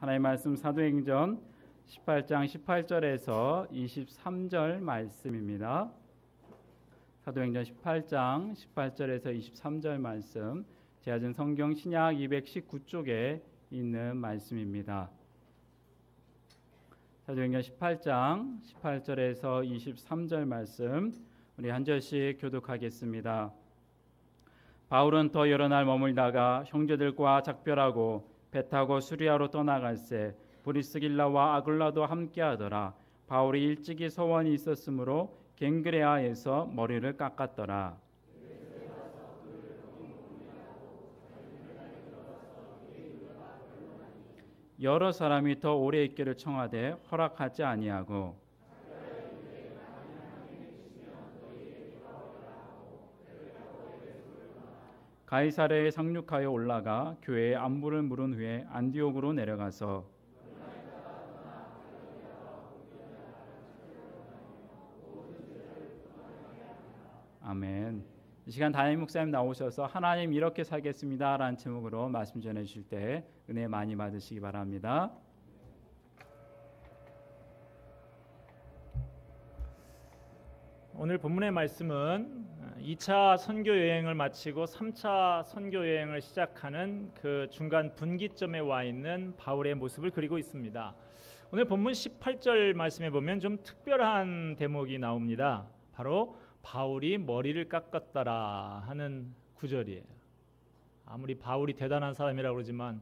하나님의 말씀 사도행전 18장 18절에서 23절 말씀입니다. 사도행전 18장 18절에서 23절 말씀, 제가 준 성경 신약 219쪽에 있는 말씀입니다. 사도행전 18장 18절에서 23절 말씀, 우리 한 절씩 교독하겠습니다. 바울은 더 여러 날 머물다가 형제들과 작별하고 배 타고 수리아로 떠나갈새 브리스길라와 아굴라도 함께하더라. 바울이 일찍이 서원이 있었으므로 겐그레아에서 머리를 깎았더라. 여러 사람이 더 오래 있기를 청하되 허락하지 아니하고 가이사랴에 상륙하여 올라가 교회에 안부를 물은 후에 안디옥으로 내려가서 아멘. 이 시간 담임 목사님 나오셔서 하나님 이렇게 살겠습니다 라는 제목으로 말씀 전해 주실 때 은혜 많이 받으시기 바랍니다. 오늘 본문의 말씀은 2차 선교 여행을 마치고 3차 선교 여행을 시작하는 그 중간 분기점에 와 있는 바울의 모습을 그리고 있습니다. 오늘 본문 18절 말씀에 보면 좀 특별한 대목이 나옵니다. 바로 바울이 머리를 깎았더라 하는 구절이에요. 아무리 바울이 대단한 사람이라고 그러지만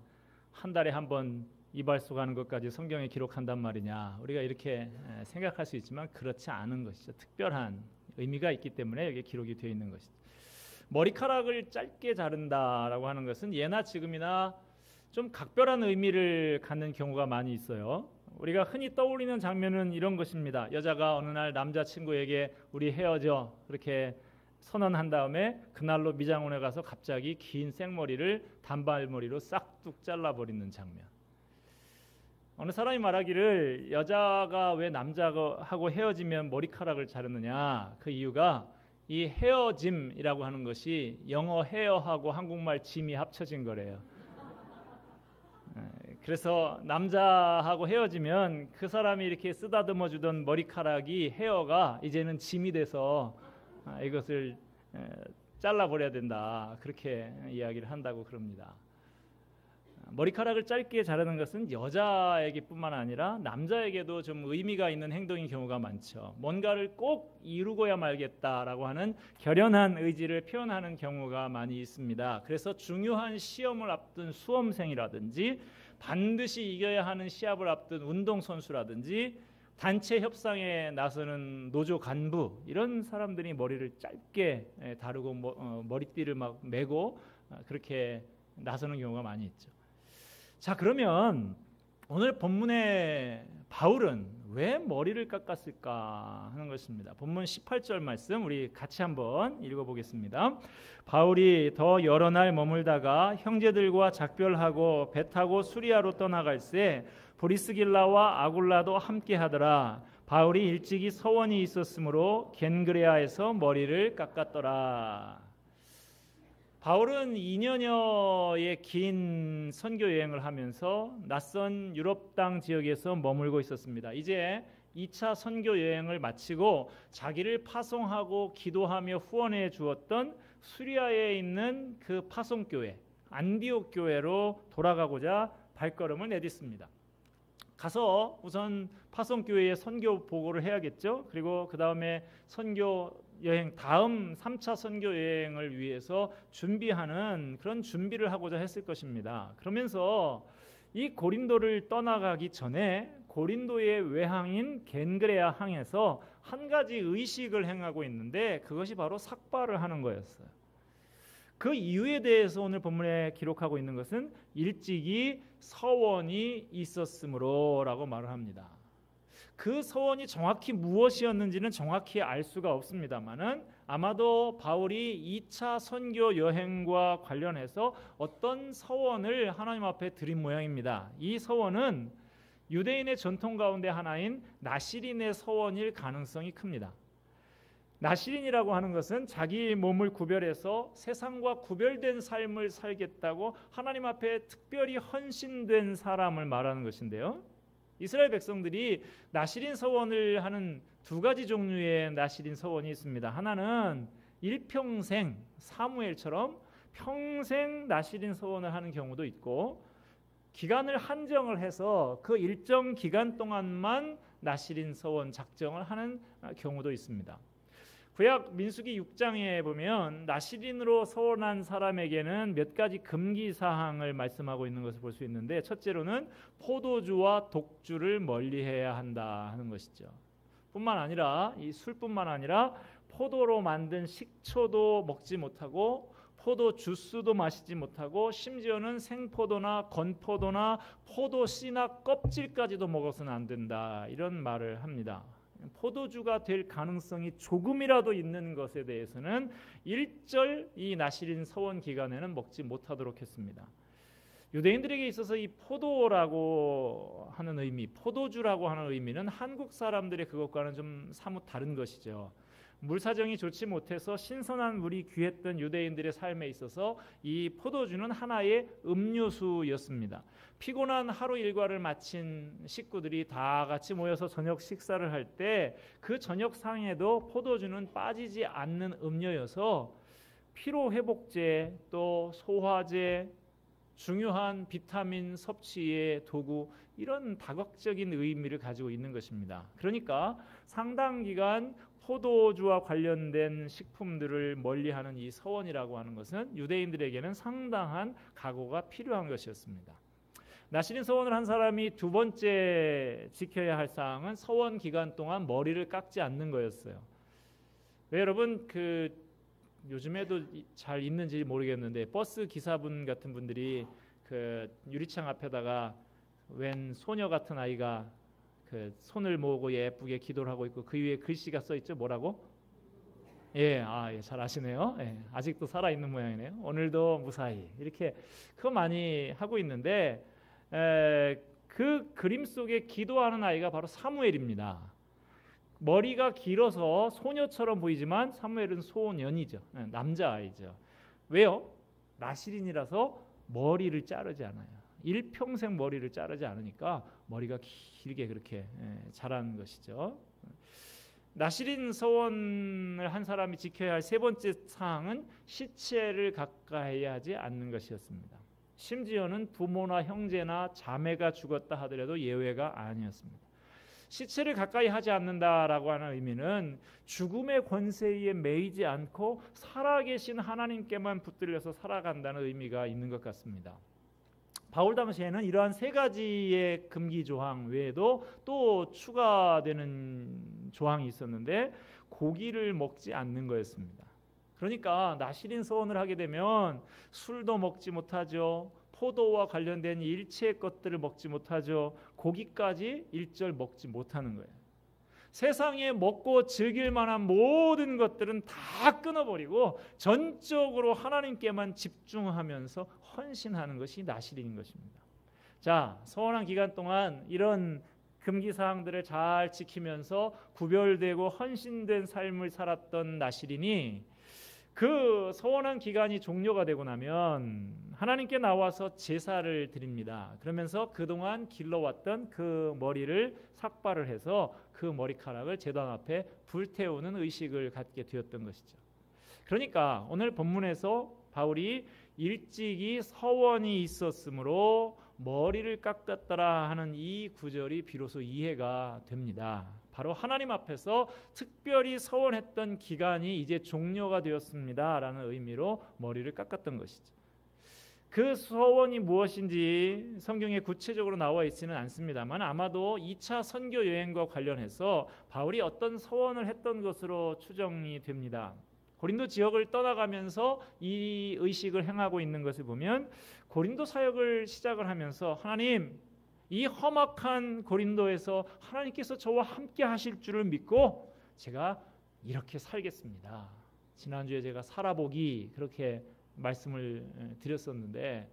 한 달에 한 번 이발소 가는 것까지 성경에 기록한단 말이냐, 우리가 이렇게 생각할 수 있지만 그렇지 않은 것이죠. 특별한 의미가 있기 때문에 여기에 기록이 되어 있는 것이죠. 머리카락을 짧게 자른다라고 하는 것은 예나 지금이나 좀 각별한 의미를 갖는 경우가 많이 있어요. 우리가 흔히 떠올리는 장면은 이런 것입니다. 여자가 어느 날 남자친구에게 우리 헤어져 그렇게 선언한 다음에 그날로 미장원에 가서 갑자기 긴 생머리를 단발머리로 싹둑 잘라버리는 장면. 어느 사람이 말하기를 여자가 왜 남자하고 헤어지면 머리카락을 자르느냐, 그 이유가 이 헤어짐이라고 하는 것이 영어 헤어하고 한국말 짐이 합쳐진 거래요. 그래서 남자하고 헤어지면 그 사람이 이렇게 쓰다듬어 주던 머리카락이 헤어가 이제는 짐이 돼서 이것을 잘라버려야 된다, 그렇게 이야기를 한다고 그럽니다. 머리카락을 짧게 자르는 것은 여자에게 뿐만 아니라 남자에게도 좀 의미가 있는 행동인 경우가 많죠. 뭔가를 꼭 이루고야 말겠다라고 하는 결연한 의지를 표현하는 경우가 많이 있습니다. 그래서 중요한 시험을 앞둔 수험생이라든지 반드시 이겨야 하는 시합을 앞둔 운동선수라든지 단체 협상에 나서는 노조 간부, 이런 사람들이 머리를 짧게 다루고 머리띠를 막 메고 그렇게 나서는 경우가 많이 있죠. 자, 그러면 오늘 본문의 바울은 왜 머리를 깎았을까 하는 것입니다. 본문 18절 말씀 우리 같이 한번 읽어보겠습니다. 바울이 더 여러 날 머물다가 형제들과 작별하고 배 타고 수리아로 떠나갈새 브리스길라와 아굴라도 함께하더라. 바울이 일찍이 서원이 있었으므로 겐그레아에서 머리를 깎았더라. 바울은 2년여의 긴 선교 여행을 하면서 낯선 유럽 땅 지역에서 머물고 있었습니다. 이제 2차 선교 여행을 마치고 자기를 파송하고 기도하며 후원해 주었던 수리아에 있는 그 파송교회 안디옥 교회로 돌아가고자 발걸음을 내딛습니다. 가서 우선 파송교회에 선교 보고를 해야겠죠. 그리고 그 다음에 선교 여행, 다음 3차 선교 여행을 위해서 준비하는 그런 준비를 하고자 했을 것입니다. 그러면서 이 고린도를 떠나가기 전에 고린도의 외항인 겐그레아 항에서 한 가지 의식을 행하고 있는데 그것이 바로 삭발을 하는 거였어요. 그 이유에 대해서 오늘 본문에 기록하고 있는 것은 일찍이 서원이 있었으므로 라고 말을 합니다. 그 서원이 정확히 무엇이었는지는 정확히 알 수가 없습니다만은 아마도 바울이 2차 선교 여행과 관련해서 어떤 서원을 하나님 앞에 드린 모양입니다. 이 서원은 유대인의 전통 가운데 하나인 나시린의 서원일 가능성이 큽니다. 나시린이라고 하는 것은 자기 몸을 구별해서 세상과 구별된 삶을 살겠다고 하나님 앞에 특별히 헌신된 사람을 말하는 것인데요. 이스라엘 백성들이 나시린 서원을 하는 두 가지 종류의 나시린 서원이 있습니다. 하나는 일평생 사무엘처럼 평생 나시린 서원을 하는 경우도 있고, 기간을 한정을 해서 그 일정 기간 동안만 나시린 서원 작정을 하는 경우도 있습니다. 구약 민수기 6장에 보면 나시린으로 서원한 사람에게는 몇 가지 금기 사항을 말씀하고 있는 것을 볼 수 있는데, 첫째로는 포도주와 독주를 멀리해야 한다 하는 것이죠. 뿐만 아니라 이 술뿐만 아니라 포도로 만든 식초도 먹지 못하고 포도 주스도 마시지 못하고 심지어는 생포도나 건포도나 포도 씨나 껍질까지도 먹어서는 안 된다, 이런 말을 합니다. 포도주가 될 가능성이 조금이라도 있는 것에 대해서는 일절 이 나시린 서원 기간에는 먹지 못하도록 했습니다. 유대인들에게 있어서 이 포도라고 하는 의미, 포도주라고 하는 의미는 한국 사람들의 그것과는 좀 사뭇 다른 것이죠. 물 사정이 좋지 못해서 신선한 물이 귀했던 유대인들의 삶에 있어서 이 포도주는 하나의 음료수였습니다. 피곤한 하루 일과를 마친 식구들이 다 같이 모여서 저녁 식사를 할 때 그 저녁상에도 포도주는 빠지지 않는 음료여서 피로회복제, 또 소화제, 중요한 비타민 섭취의 도구, 이런 다각적인 의미를 가지고 있는 것입니다. 그러니까 상당 기간 포도주와 관련된 식품들을 멀리하는 이 서원이라고 하는 것은 유대인들에게는 상당한 각오가 필요한 것이었습니다. 나시린 서원을 한 사람이 두 번째 지켜야 할 사항은 서원 기간 동안 머리를 깎지 않는 거였어요. 왜 여러분 요즘에도 잘 있는지 모르겠는데 버스 기사분 같은 분들이 그 유리창 앞에다가 웬 소녀 같은 아이가 그 손을 모으고 예쁘게 기도를 하고 있고 그 위에 글씨가 써 있죠. 뭐라고? 예, 잘 아시네요. 예, 아직도 살아 있는 모양이네요. 오늘도 무사히, 이렇게 그거 많이 하고 있는데, 그 그림 속에 기도하는 아이가 바로 사무엘입니다. 머리가 길어서 소녀처럼 보이지만 사무엘은 소년이죠. 남자아이죠. 왜요? 나시린이라서 머리를 자르지 않아요. 일평생 머리를 자르지 않으니까 머리가 길게 그렇게 자라는 것이죠. 나시린 서원을 한 사람이 지켜야 할 세 번째 사항은 시체를 가까이 하지 않는 것이었습니다. 심지어는 부모나 형제나 자매가 죽었다 하더라도 예외가 아니었습니다. 시체를 가까이 하지 않는다라고 하는 의미는 죽음의 권세에 매이지 않고 살아계신 하나님께만 붙들려서 살아간다는 의미가 있는 것 같습니다. 바울 당시에는 이러한 세 가지의 금기 조항 외에도 또 추가되는 조항이 있었는데 고기를 먹지 않는 거였습니다. 그러니까 나시린 서원을 하게 되면 술도 먹지 못하죠. 포도와 관련된 일체 것들을 먹지 못하죠. 고기까지 일절 먹지 못하는 거예요. 세상에 먹고 즐길 만한 모든 것들은 다 끊어버리고 전적으로 하나님께만 집중하면서 헌신하는 것이 나시린인 것입니다. 자, 서원한 기간 동안 이런 금기사항들을 잘 지키면서 구별되고 헌신된 삶을 살았던 나시린이 그 서원한 기간이 종료가 되고 나면 하나님께 나와서 제사를 드립니다. 그러면서 그동안 길러왔던 그 머리를 삭발을 해서 그 머리카락을 제단 앞에 불태우는 의식을 갖게 되었던 것이죠. 그러니까 오늘 본문에서 바울이 일찍이 서원이 있었으므로 머리를 깎았더라 하는 이 구절이 비로소 이해가 됩니다. 바로 하나님 앞에서 특별히 서원했던 기간이 이제 종료가 되었습니다 라는 의미로 머리를 깎았던 것이죠. 그 서원이 무엇인지 성경에 구체적으로 나와 있지는 않습니다만 아마도 2차 선교 여행과 관련해서 바울이 어떤 서원을 했던 것으로 추정이 됩니다. 고린도 지역을 떠나가면서 이 의식을 행하고 있는 것을 보면 고린도 사역을 시작을 하면서 하나님, 이 험악한 고린도에서 하나님께서 저와 함께 하실 줄을 믿고 제가 이렇게 살겠습니다. 지난주에 제가 살아보기 그렇게 말씀을 드렸었는데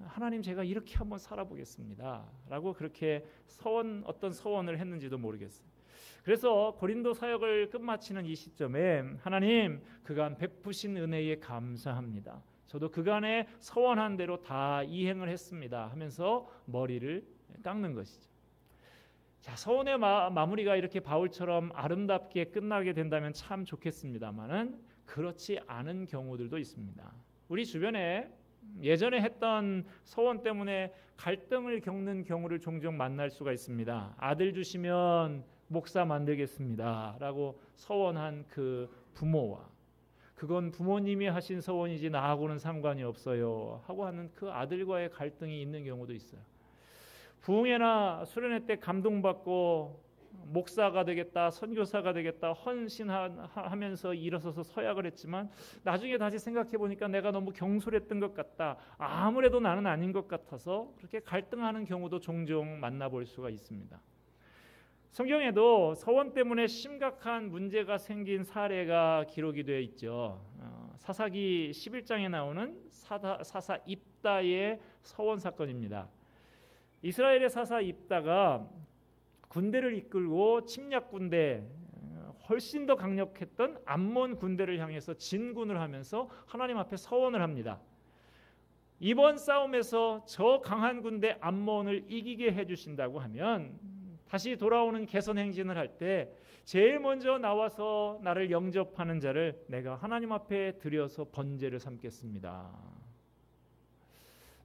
하나님 제가 이렇게 한번 살아보겠습니다 라고 그렇게 어떤 서원을 했는지도 모르겠어요. 그래서 고린도 사역을 끝마치는 이 시점에 하나님 그간 베푸신 은혜에 감사합니다. 저도 그간에 서원한 대로 다 이행을 했습니다 하면서 머리를 깎는 것이죠. 자, 서원의 마무리가 이렇게 바울처럼 아름답게 끝나게 된다면 참 좋겠습니다만은 그렇지 않은 경우들도 있습니다. 우리 주변에 예전에 했던 서원 때문에 갈등을 겪는 경우를 종종 만날 수가 있습니다. 아들 주시면 목사 만들겠습니다 라고 서원한 그 부모와 그건 부모님이 하신 서원이지 나하고는 상관이 없어요 하고 하는 그 아들과의 갈등이 있는 경우도 있어요. 부흥회나 수련회 때 감동받고 목사가 되겠다, 선교사가 되겠다 헌신하면서 일어서서 서약을 했지만 나중에 다시 생각해 보니까 내가 너무 경솔했던 것 같다, 아무래도 나는 아닌 것 같아서 그렇게 갈등하는 경우도 종종 만나볼 수가 있습니다. 성경에도 서원 때문에 심각한 문제가 생긴 사례가 기록이 되어 있죠. 사사기 11장에 나오는 사사 입다의 서원 사건입니다. 이스라엘의 사사 입다가 군대를 이끌고 침략 군대, 훨씬 더 강력했던 암몬 군대를 향해서 진군을 하면서 하나님 앞에 서원을 합니다. 이번 싸움에서 저 강한 군대 암몬을 이기게 해주신다고 하면 다시 돌아오는 개선 행진을 할 때 제일 먼저 나와서 나를 영접하는 자를 내가 하나님 앞에 드려서 번제를 삼겠습니다.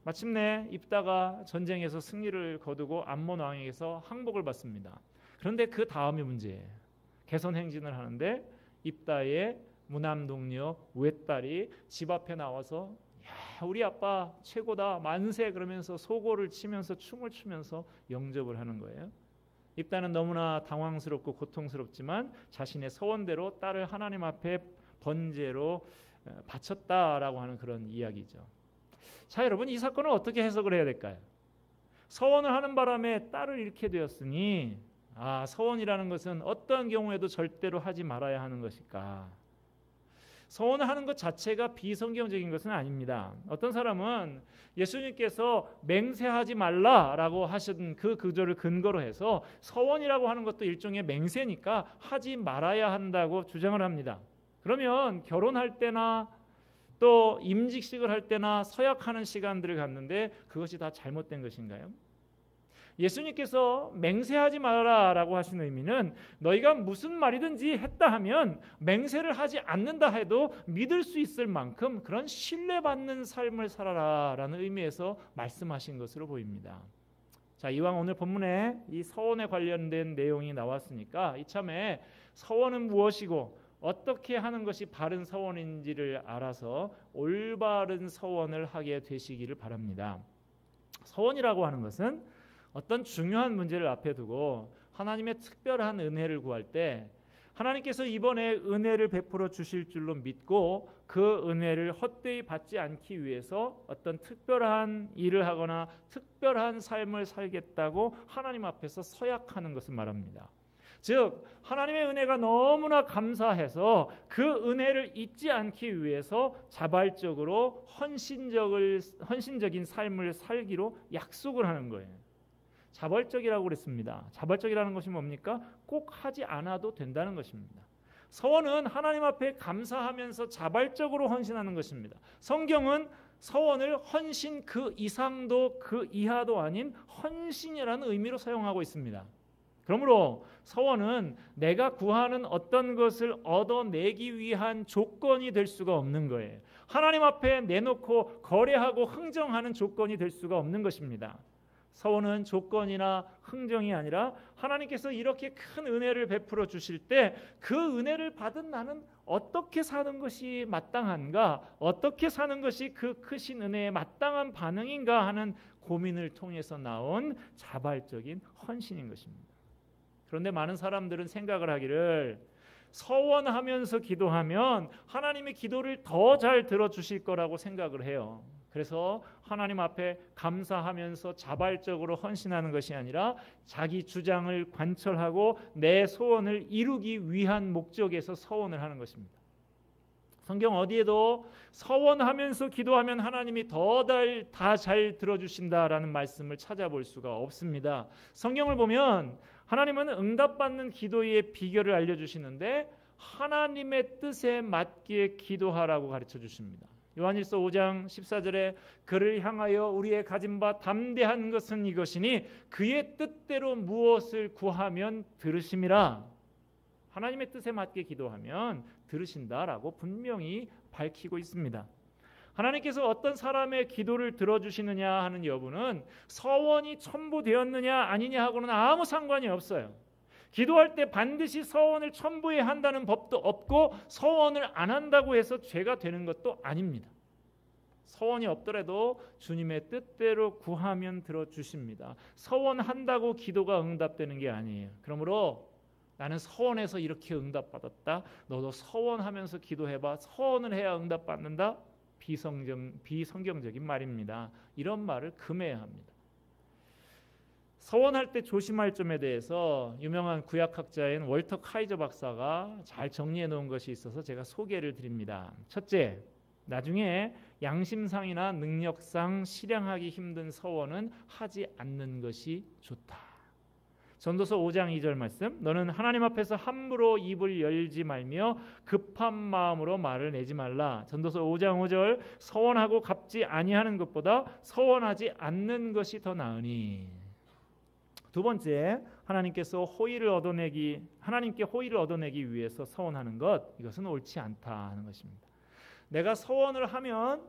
마침내 입다가 전쟁에서 승리를 거두고 암몬 왕에게서 항복을 받습니다. 그런데 그 다음이 문제예요. 개선 행진을 하는데 입다의 무남 동료 외딸이 집 앞에 나와서 야, 우리 아빠 최고다 만세 그러면서 소고를 치면서 춤을 추면서 영접을 하는 거예요. 입다는 너무나 당황스럽고 고통스럽지만 자신의 서원대로 딸을 하나님 앞에 번제로 바쳤다라고 하는 그런 이야기죠. 자, 여러분, 이 사건을 어떻게 해석을 해야 될까요? 서원을 하는 바람에 딸을 잃게 되었으니 서원이라는 것은 어떤 경우에도 절대로 하지 말아야 하는 것일까? 서원을 하는 것 자체가 비성경적인 것은 아닙니다. 어떤 사람은 예수님께서 맹세하지 말라라고 하신 그 구절을 근거로 해서 서원이라고 하는 것도 일종의 맹세니까 하지 말아야 한다고 주장을 합니다. 그러면 결혼할 때나 또 임직식을 할 때나 서약하는 시간들을 갖는데 그것이 다 잘못된 것인가요? 예수님께서 맹세하지 말아라라고 하신 의미는 너희가 무슨 말이든지 했다 하면 맹세를 하지 않는다 해도 믿을 수 있을 만큼 그런 신뢰받는 삶을 살아라라는 의미에서 말씀하신 것으로 보입니다. 자, 이왕 오늘 본문에 이 서원에 관련된 내용이 나왔으니까 이참에 서원은 무엇이고 어떻게 하는 것이 바른 서원인지를 알아서 올바른 서원을 하게 되시기를 바랍니다. 서원이라고 하는 것은 어떤 중요한 문제를 앞에 두고 하나님의 특별한 은혜를 구할 때 하나님께서 이번에 은혜를 베풀어 주실 줄로 믿고 그 은혜를 헛되이 받지 않기 위해서 어떤 특별한 일을 하거나 특별한 삶을 살겠다고 하나님 앞에서 서약하는 것을 말합니다. 즉 하나님의 은혜가 너무나 감사해서 그 은혜를 잊지 않기 위해서 자발적으로 헌신적인 삶을 살기로 약속을 하는 거예요. 자발적이라고 그랬습니다. 자발적이라는 것이 뭡니까? 꼭 하지 않아도 된다는 것입니다. 서원은 하나님 앞에 감사하면서 자발적으로 헌신하는 것입니다. 성경은 서원을 헌신 그 이상도 그 이하도 아닌 헌신이라는 의미로 사용하고 있습니다. 그러므로 서원은 내가 구하는 어떤 것을 얻어내기 위한 조건이 될 수가 없는 거예요. 하나님 앞에 내놓고 거래하고 흥정하는 조건이 될 수가 없는 것입니다. 서원은 조건이나 흥정이 아니라 하나님께서 이렇게 큰 은혜를 베풀어 주실 때 그 은혜를 받은 나는 어떻게 사는 것이 마땅한가, 어떻게 사는 것이 그 크신 은혜에 마땅한 반응인가 하는 고민을 통해서 나온 자발적인 헌신인 것입니다. 그런데 많은 사람들은 생각을 하기를 서원하면서 기도하면 하나님의 기도를 더 잘 들어주실 거라고 생각을 해요. 그래서 하나님 앞에 감사하면서 자발적으로 헌신하는 것이 아니라 자기 주장을 관철하고 내 소원을 이루기 위한 목적에서 서원을 하는 것입니다. 성경 어디에도 서원하면서 기도하면 하나님이 다 잘 들어주신다라는 말씀을 찾아볼 수가 없습니다. 성경을 보면 하나님은 응답받는 기도의 비결을 알려주시는데 하나님의 뜻에 맞게 기도하라고 가르쳐 주십니다. 요한일서 5장 14절에 그를 향하여 우리의 가진 바 담대한 것은 이것이니 그의 뜻대로 무엇을 구하면 들으심이라. 하나님의 뜻에 맞게 기도하면 들으신다라고 분명히 밝히고 있습니다. 하나님께서 어떤 사람의 기도를 들어주시느냐 하는 여부는 서원이 첨부되었느냐 아니냐 하고는 아무 상관이 없어요. 기도할 때 반드시 서원을 첨부해야 한다는 법도 없고 서원을 안 한다고 해서 죄가 되는 것도 아닙니다. 서원이 없더라도 주님의 뜻대로 구하면 들어주십니다. 서원한다고 기도가 응답되는 게 아니에요. 그러므로 나는 서원해서 이렇게 응답받았다. 너도 서원하면서 기도해봐. 서원을 해야 응답받는다. 비성경적인 말입니다. 이런 말을 금해야 합니다. 서원할 때 조심할 점에 대해서 유명한 구약학자인 월터 카이저 박사가 잘 정리해 놓은 것이 있어서 제가 소개를 드립니다. 첫째, 나중에 양심상이나 능력상 실행하기 힘든 서원은 하지 않는 것이 좋다. 전도서 5장 2절 말씀, 너는 하나님 앞에서 함부로 입을 열지 말며 급한 마음으로 말을 내지 말라. 전도서 5장 5절, 서원하고 갚지 아니하는 것보다 서원하지 않는 것이 더 나으니. 두 번째, 하나님께 호의를 얻어내기 위해서 서원하는 것, 이것은 옳지 않다 하는 것입니다. 내가 서원을 하면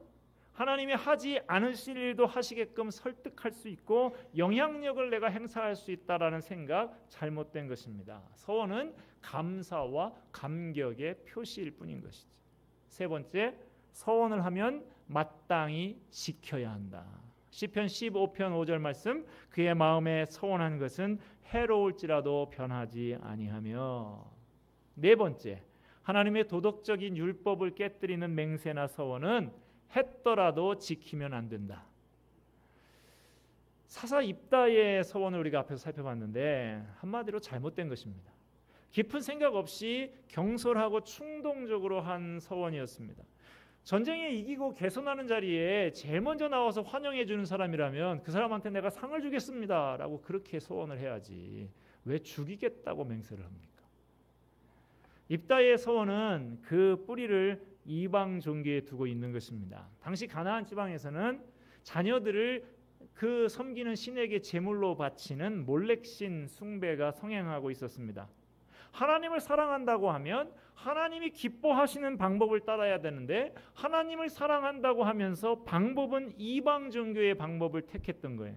하나님이 하지 않으실 일도 하시게끔 설득할 수 있고 영향력을 내가 행사할 수 있다라는 생각, 잘못된 것입니다. 서원은 감사와 감격의 표시일 뿐인 것이죠. 세 번째, 서원을 하면 마땅히 지켜야 한다. 시편 15편 5절 말씀, 그의 마음에 서원한 것은 해로울지라도 변하지 아니하며. 네 번째, 하나님의 도덕적인 율법을 깨뜨리는 맹세나 서원은 했더라도 지키면 안 된다. 사사 입다의 서원을 우리가 앞에서 살펴봤는데 한마디로 잘못된 것입니다. 깊은 생각 없이 경솔하고 충동적으로 한 서원이었습니다. 전쟁에 이기고 개선하는 자리에 제일 먼저 나와서 환영해 주는 사람이라면 그 사람한테 내가 상을 주겠습니다 라고 그렇게 서원을 해야지 왜 죽이겠다고 맹세를 합니까? 입다의 서원은 그 뿌리를 이방 종교에 두고 있는 것입니다. 당시 가나안 지방에서는 자녀들을 그 섬기는 신에게 제물로 바치는 몰렉신 숭배가 성행하고 있었습니다. 하나님을 사랑한다고 하면 하나님이 기뻐하시는 방법을 따라야 되는데 하나님을 사랑한다고 하면서 방법은 이방 종교의 방법을 택했던 거예요.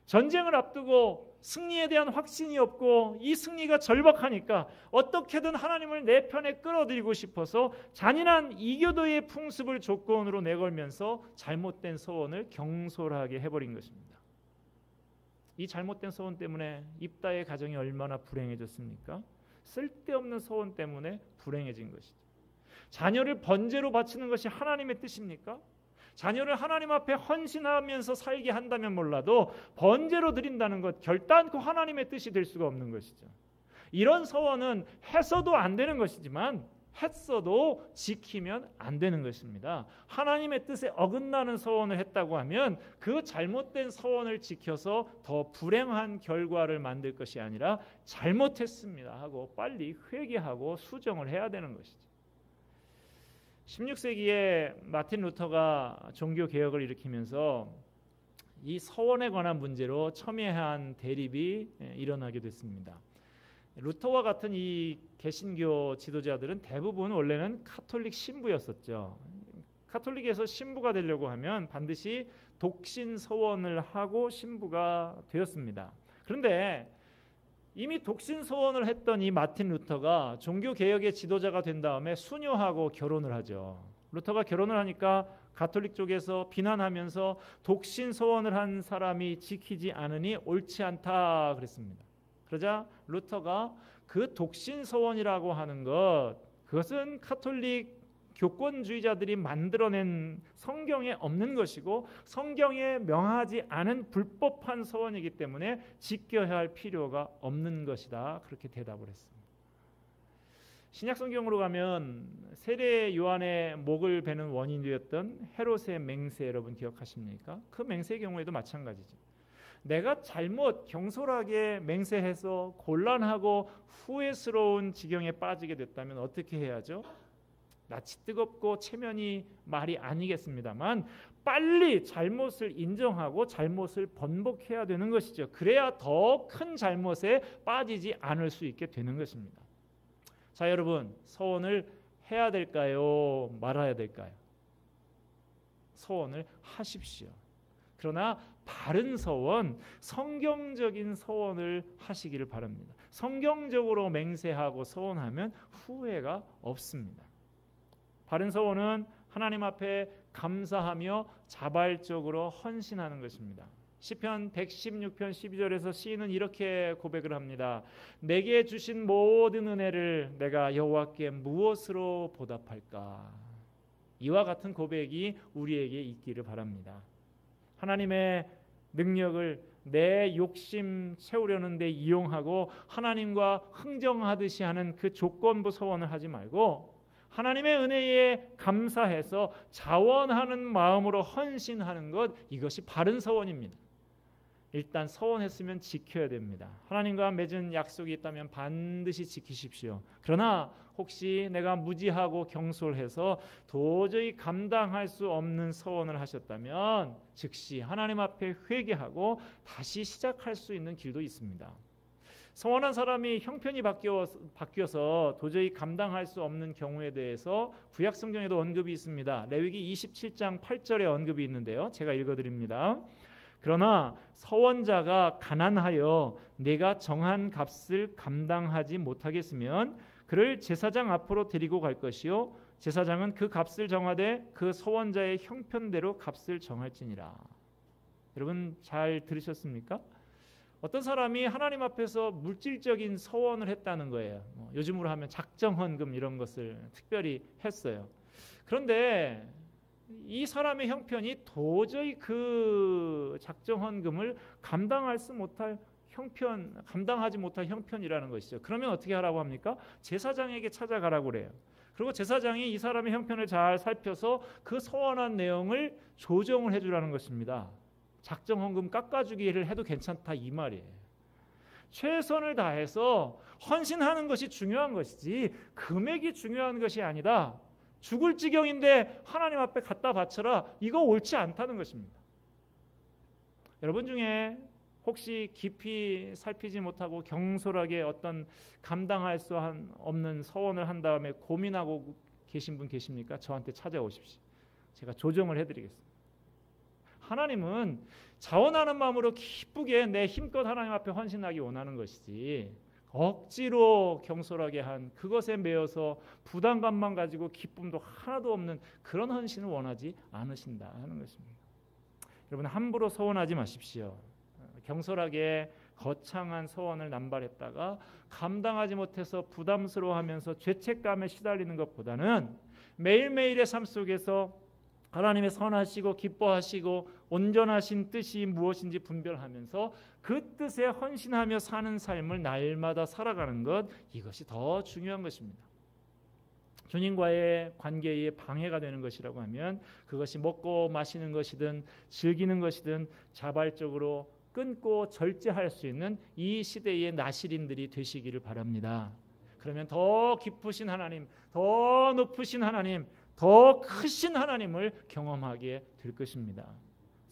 전쟁을 앞두고 승리에 대한 확신이 없고 이 승리가 절박하니까 어떻게든 하나님을 내 편에 끌어들이고 싶어서 잔인한 이교도의 풍습을 조건으로 내걸면서 잘못된 서원을 경솔하게 해버린 것입니다. 이 잘못된 서원 때문에 입다의 가정이 얼마나 불행해졌습니까? 쓸데없는 서원 때문에 불행해진 것이죠. 자녀를 번제로 바치는 것이 하나님의 뜻입니까? 자녀를 하나님 앞에 헌신하면서 살게 한다면 몰라도 번제로 드린다는 것 결단코 하나님의 뜻이 될 수가 없는 것이죠. 이런 서원은 했어도 안 되는 것이지만 했어도 지키면 안 되는 것입니다. 하나님의 뜻에 어긋나는 서원을 했다고 하면 그 잘못된 서원을 지켜서 더 불행한 결과를 만들 것이 아니라 잘못했습니다 하고 빨리 회개하고 수정을 해야 되는 것이죠. 16세기에 마틴 루터가 종교개혁을 일으키면서 이 서원에 관한 문제로 첨예한 대립이 일어나게 됐습니다. 루터와 같은 이 개신교 지도자들은 대부분 원래는 카톨릭 신부였었죠. 카톨릭에서 신부가 되려고 하면 반드시 독신 서원을 하고 신부가 되었습니다. 그런데 이미 독신 서원을 했던 이 마틴 루터가 종교개혁의 지도자가 된 다음에 수녀하고 결혼을 하죠. 루터가 결혼을 하니까 가톨릭 쪽에서 비난하면서 독신 서원을 한 사람이 지키지 않으니 옳지 않다 그랬습니다. 그러자 루터가 그 독신 서원이라고 하는 그것은 카톨릭 교권주의자들이 만들어낸 성경에 없는 것이고 성경에 명하지 않은 불법한 서원이기 때문에 지켜야 할 필요가 없는 것이다. 그렇게 대답을 했습니다. 신약성경으로 가면 세례 요한의 목을 베는 원인이 되었던 헤롯의 맹세 여러분 기억하십니까? 그 맹세의 경우에도 마찬가지죠. 내가 잘못 경솔하게 맹세해서 곤란하고 후회스러운 지경에 빠지게 됐다면 어떻게 해야죠? 낯이 뜨겁고 체면이 말이 아니겠습니다만 빨리 잘못을 인정하고 잘못을 번복해야 되는 것이죠. 그래야 더 큰 잘못에 빠지지 않을 수 있게 되는 것입니다. 자, 여러분, 서원을 해야 될까요? 말아야 될까요? 서원을 하십시오. 그러나 바른 서원, 성경적인 서원을 하시기를 바랍니다. 성경적으로 맹세하고 서원하면 후회가 없습니다. 바른 서원은 하나님 앞에 감사하며 자발적으로 헌신하는 것입니다. 시편 116편 12절에서 시인은 이렇게 고백을 합니다. 내게 주신 모든 은혜를 내가 여호와께 무엇으로 보답할까? 이와 같은 고백이 우리에게 있기를 바랍니다. 하나님의 능력을 내 욕심 채우려는 데 이용하고 하나님과 흥정하듯이 하는 그 조건부 서원을 하지 말고 하나님의 은혜에 감사해서 자원하는 마음으로 헌신하는 것, 이것이 바른 서원입니다. 일단 서원했으면 지켜야 됩니다. 하나님과 맺은 약속이 있다면 반드시 지키십시오. 그러나 혹시 내가 무지하고 경솔해서 도저히 감당할 수 없는 서원을 하셨다면 즉시 하나님 앞에 회개하고 다시 시작할 수 있는 길도 있습니다. 서원한 사람이 형편이 바뀌어서 도저히 감당할 수 없는 경우에 대해서 구약 성경에도 언급이 있습니다. 레위기 27장 8절에 언급이 있는데요. 제가 읽어드립니다. 그러나 서원자가 가난하여 내가 정한 값을 감당하지 못하겠으면 그를 제사장 앞으로 데리고 갈 것이요 제사장은 그 값을 정하되 그 서원자의 형편대로 값을 정할지니라. 여러분 잘 들으셨습니까? 어떤 사람이 하나님 앞에서 물질적인 서원을 했다는 거예요. 요즘으로 하면 작정헌금 이런 것을 특별히 했어요. 그런데 이 사람의 형편이 도저히 그 작정헌금을 감당하지 못할 형편이라는 것이죠. 그러면 어떻게 하라고 합니까? 제사장에게 찾아가라고 그래요. 그리고 제사장이 이 사람의 형편을 잘 살펴서 그 서원한 내용을 조정을 해주라는 것입니다. 작정헌금 깎아주기를 해도 괜찮다 이 말이에요. 최선을 다해서 헌신하는 것이 중요한 것이지 금액이 중요한 것이 아니다. 죽을 지경인데 하나님 앞에 갖다 바쳐라. 이거 옳지 않다는 것입니다. 여러분 중에 혹시 깊이 살피지 못하고 경솔하게 어떤 감당할 수 없는 서원을 한 다음에 고민하고 계신 분 계십니까? 저한테 찾아오십시오. 제가 조정을 해드리겠습니다. 하나님은 자원하는 마음으로 기쁘게 내 힘껏 하나님 앞에 헌신하기 원하는 것이지 억지로 경솔하게 한 그것에 매여서 부담감만 가지고 기쁨도 하나도 없는 그런 헌신을 원하지 않으신다 하는 것입니다. 여러분 함부로 서원하지 마십시오. 경솔하게 거창한 서원을 남발했다가 감당하지 못해서 부담스러워하면서 죄책감에 시달리는 것보다는 매일매일의 삶 속에서 하나님의 선하시고 기뻐하시고 온전하신 뜻이 무엇인지 분별하면서 그 뜻에 헌신하며 사는 삶을 날마다 살아가는 것, 이것이 더 중요한 것입니다. 주님과의 관계에 방해가 되는 것이라고 하면 그것이 먹고 마시는 것이든 즐기는 것이든 자발적으로 끊고 절제할 수 있는 이 시대의 나시린들이 되시기를 바랍니다. 그러면 더 깊으신 하나님, 더 높으신 하나님, 더 크신 하나님을 경험하게 될 것입니다.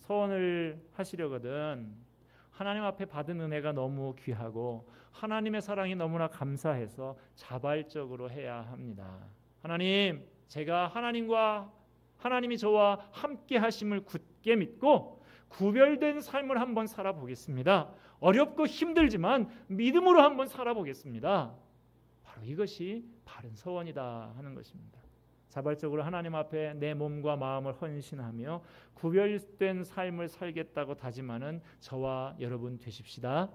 서원을 하시려거든 하나님 앞에 받은 은혜가 너무 귀하고 하나님의 사랑이 너무나 감사해서 자발적으로 해야 합니다. 하나님, 제가 하나님이 저와 함께 하심을 굳게 믿고 구별된 삶을 한번 살아보겠습니다. 어렵고 힘들지만 믿음으로 한번 살아보겠습니다. 바로 이것이 바른 서원이다 하는 것입니다. 자발적으로 하나님 앞에 내 몸과 마음을 헌신하며 구별된 삶을 살겠다고 다짐하는 저와 여러분 되십시다.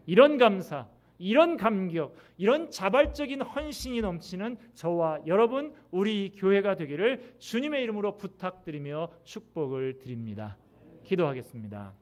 이런 감사, 이런 감격, 이런 자발적인 헌신이 넘치는 저와 여러분, 우리 교회가 되기를 주님의 이름으로 부탁드리며 축복을 드립니다. 기도하겠습니다.